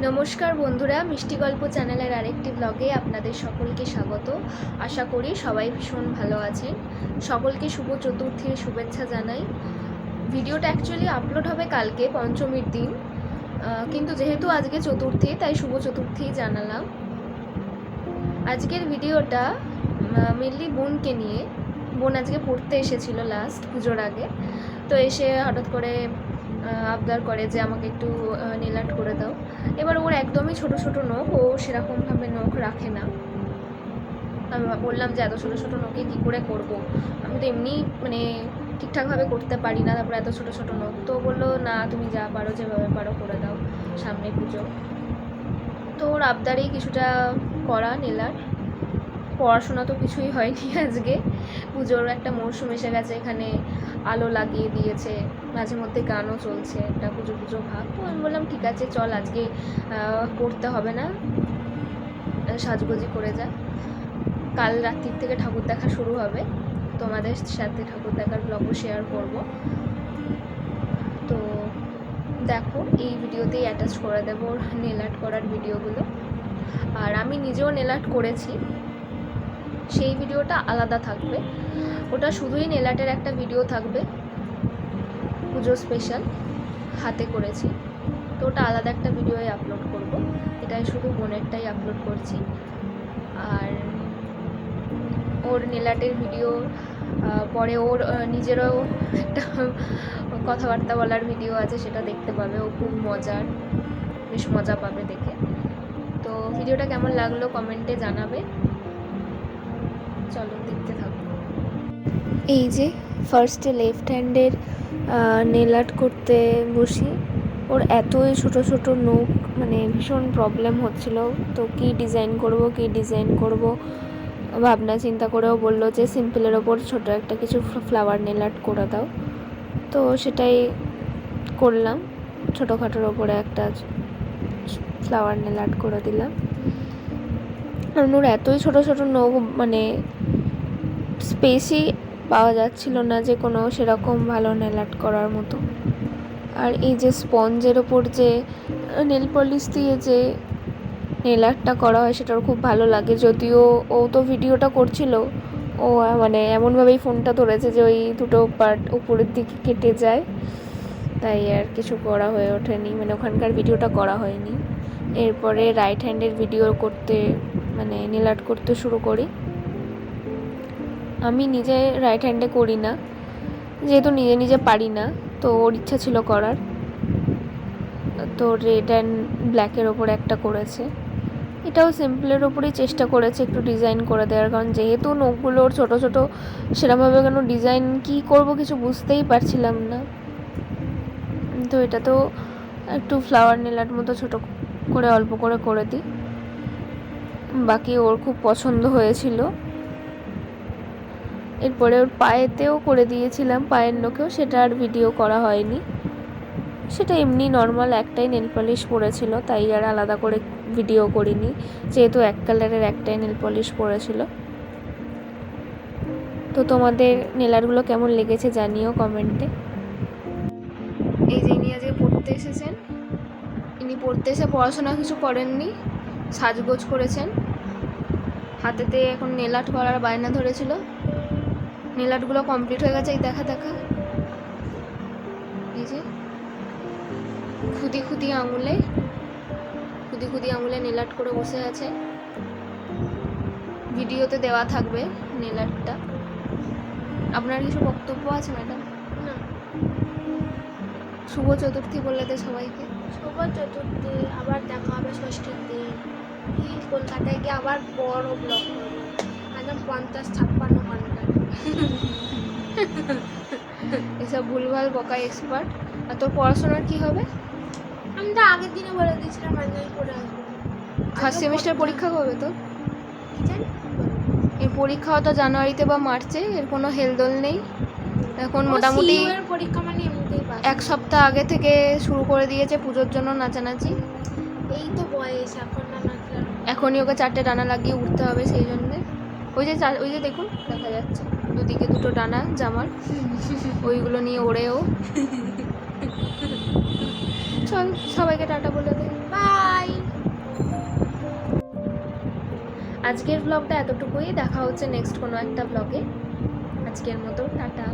নমস্কার বন্ধুরা, মিষ্টি গল্প চ্যানেলের আরেকটি ব্লগে আপনাদের সকলকে স্বাগত। আশা করি সবাই ভীষণ ভালো আছেন। সকলকে শুভ চতুর্থীর শুভেচ্ছা জানাই। ভিডিওটা অ্যাকচুয়ালি আপলোড হবে কালকে পঞ্চমীর দিন, কিন্তু যেহেতু আজকে চতুর্থী তাই শুভ চতুর্থী জানালাম। আজকের ভিডিওটা মেনলি বোনকে নিয়ে। বোন আজকে পড়তে এসেছিল লাস্ট পুজোর আগে, তো এসে হঠাৎ করে আবদার করে যে আমাকে একটু নেল আর্ট করে দাও। এবার ওর একদমই ছোট ছোট নখ, ও সেরকমভাবে নখ রাখে না। আমি বললাম যে এত ছোটো ছোটো নখে কী করে করব, আমি তো এমনি মানে ঠিকঠাকভাবে করতে পারি না, তারপরে এত ছোটো ছোটো নখ। তো বললো না, তুমি যা পারো যেভাবে পারো করে দাও, সামনে পুজো। তো ওর আবদারেই কিছুটা করা নেল আর্ট। পড়াশোনা তো কিছুই হয়নি আজকে। পুজোর একটা মরশুম এসে গেছে, এখানে আলো লাগিয়ে দিয়েছে, মাঝে মধ্যে গানও চলছে, একটা পুজো পুজো ভাব। তো আমি বললাম ঠিক আছে চল, আজকে পড়তে হবে না, সাজগোজি করে যা। কাল রাত্রির থেকে ঠাকুর দেখা শুরু হবে, তোমাদের সাথে ঠাকুর দেখার ব্লগও শেয়ার করব। তো দেখো, এই ভিডিওতেই অ্যাটাচ করে দেবো নেল আর্ট করার ভিডিওগুলো। আর আমি নিজেও নেল আর্ট করেছি, সেই ভিডিওটা আলাদা থাকবে। ওটা শুধুই নেল আর্টের একটা ভিডিও থাকবে, পুজো স্পেশাল, হাতে করেছি। তো ওটা আলাদা একটা ভিডিওই আপলোড করব, এটাই শুধু বোনেরটাই আপলোড করছি। আর ওর নেল আর্টের ভিডিও পরে ওর নিজেরও একটা কথাবার্তা বলার ভিডিও আছে, সেটা দেখতে পাবে। ও খুব মজার, বেশ মজা পাবে দেখে। তো ভিডিওটা কেমন লাগলো কমেন্টে জানাবে। চলো দেখতে থাকো। এই যে ফার্স্টে লেফট হ্যান্ডের নেল আর্ট করতে বসি, ওর এতই ছোট ছোট নখ, মানে ভীষণ প্রবলেম হচ্ছিল। তো কী ডিজাইন করব ভাবনা চিন্তা করেও বললো যে সিম্পলের ওপর ছোটো একটা কিছু ফ্লাওয়ার নেল আর্ট করে দাও। তো সেটাই করলাম, ছোটোখাটোর ওপরে একটা ফ্লাওয়ার নেল আর্ট করে দিলাম। কারণ ওর এতই ছোটো ছোটো নখ, মানে স্পেসই পাওয়া যাচ্ছিল না যে কোনো সেরকম ভালো নেল আর্ট করার মতো। আর এই যে স্পঞ্জের ওপর যে নেল পলিশ দিয়ে যে নেল আর্টটা করা হয়, সেটার খুব ভালো লাগে। যদিও ও তো ভিডিওটা করছিল, ও মানে এমনভাবেই ফোনটা ধরেছে যে ওই দুটো পার্ট উপরের দিকে কেটে যায়, তাই আর কিছু করা হয়ে ওঠেনি, মানে ওখানকার ভিডিওটা করা হয়নি। এরপরে রাইট হ্যান্ডের ভিডিও করতে, মানে নেল আর্ট করতে শুরু করি। আমি নিজে রাইট হ্যান্ডে করি না, যেহেতু নিজে নিজে পারি না, তো ওর ইচ্ছা ছিল করার। তো রেড অ্যান্ড ব্ল্যাকের ওপরে একটা করেছে, এটাও সিম্পলের ওপরেই চেষ্টা করেছে একটু ডিজাইন করে দেওয়ার। কারণ যেহেতু নখগুলোর ছোটো ছোটো, সেরকমভাবে কোনো ডিজাইন কী করব কিছু বুঝতেই পারছিলাম না। তো এটা তো একটু ফ্লাওয়ার নেল আর্ট মতো ছোটো করে অল্প করে দিই। বাকি ওর খুব পছন্দ হয়েছিল। এরপরে ওর পায়েতেও করে দিয়েছিলাম, পায়ের নখেও, সেটা আর ভিডিও করা হয়নি। সেটা এমনি নর্মাল একটাই নেল পলিশ পরেছিল, তাই আর আলাদা করে ভিডিও করিনি, যেহেতু এক কালারের একটাই নেল পলিশ পরেছিল। তো তোমাদের নেল আর্টগুলো কেমন লেগেছে জানিও কমেন্টে। এই যে ইনি আজকে পড়তে এসেছেন, ইনি পড়তে এসে পড়াশোনা কিছু করেননি, সাজগোজ করেছেন। হাতেতে এখন নেল আর্ট করার বায়না ধরেছিল। নেল আর্টগুলো কমপ্লিট হয়ে গেছে, এই দেখা এই যে খুদি খুদি আঙুলে নেল আর্ট করে বসে আছে। ভিডিওতে দেওয়া থাকবে নেল আর্টটা। আপনার কিছু বক্তব্য আছে ম্যাডাম? না। শুভ চতুর্থী বললে তো সবাইকে। শুভ চতুর্থী, আবার দেখা হবে ষষ্ঠীর দিন। কলকাতায় গিয়ে আবার বড় ব্লগ করবো, একদম 50-56 ঘন্টা। এসব ভুলভাল বকা এক্সপার্ট। আর তোর পড়াশোনার কি হবে? আমি তো আগের দিনে বলে দিয়েছিলাম আজকে পড়ে আসবো। ফার্স্ট সেমিস্টার পরীক্ষা কবে তোর? কি জানি, এর পরীক্ষাও তো জানুয়ারিতে বা মার্চে, এর কোনো হেলদোল নেই। এখন মোটামুটি পরীক্ষা মানে এমনিতেই পাস। এক সপ্তাহ আগে থেকে শুরু করে দিয়েছে পুজোর জন্য নাচানাচি। এই তো বয়স, এখন না নাচলে এখনই ওকে 4টে ডানা লাগিয়ে উঠতে হবে, সেই জন্যে। ওই যে দেখুন দেখা যাচ্ছে দুদিকে 2টো ডানা জামার, ওইগুলো নিয়ে ওড়েও। চল সবাইকে টাটা বলে দে, বাই। আজকের ব্লগটা এতটুকুই, দেখা হচ্ছে নেক্সট কোনো একটা ব্লগে। আজকের মতো টাটা।